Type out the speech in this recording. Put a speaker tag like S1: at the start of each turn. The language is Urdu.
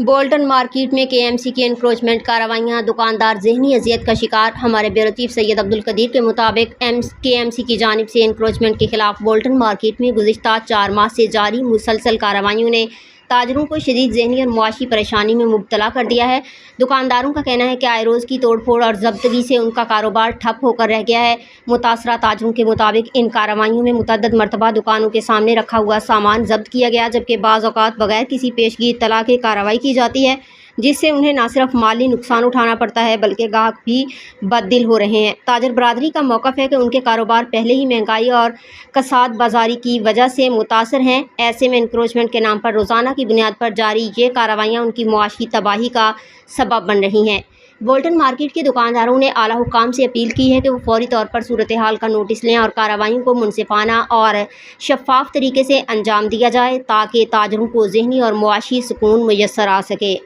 S1: بولٹن مارکیٹ میں کے ایم سی کی انکروچمنٹ کارروائیاں، دکاندار ذہنی اذیت کا شکار۔ ہمارے بیورو چیف سید عبدالقدیر کے مطابق کے ایم سی کی جانب سے انکروچمنٹ کے خلاف بولٹن مارکیٹ میں گزشتہ 4 ماہ سے جاری مسلسل کارروائیوں نے تاجروں کو شدید ذہنی اور معاشی پریشانی میں مبتلا کر دیا ہے۔ دکانداروں کا کہنا ہے کہ آئے روز کی توڑ پھوڑ اور ضبطگی سے ان کا کاروبار ٹھپ ہو کر رہ گیا ہے۔ متاثرہ تاجروں کے مطابق ان کارروائیوں میں متعدد مرتبہ دکانوں کے سامنے رکھا ہوا سامان ضبط کیا گیا، جبکہ بعض اوقات بغیر کسی پیشگی اطلاع کے کارروائی کی جاتی ہے، جس سے انہیں نہ صرف مالی نقصان اٹھانا پڑتا ہے بلکہ گاہک بھی بد دل ہو رہے ہیں۔ تاجر برادری کا موقف ہے کہ ان کے کاروبار پہلے ہی مہنگائی اور کساد بازاری کی وجہ سے متاثر ہیں۔ ایسے میں انکروچمنٹ کے نام پر روزانہ کی بنیاد پر جاری یہ کارروائیاں ان کی معاشی تباہی کا سبب بن رہی ہیں۔ بولٹن مارکیٹ کے دکانداروں نے اعلیٰ حکام سے اپیل کی ہے کہ وہ فوری طور پر صورتحال کا نوٹس لیں اور کارروائیوں کو منصفانہ اور شفاف طریقے سے انجام دیا جائے تاکہ تاجروں کو ذہنی اور معاشی سکون میسر آ سکے۔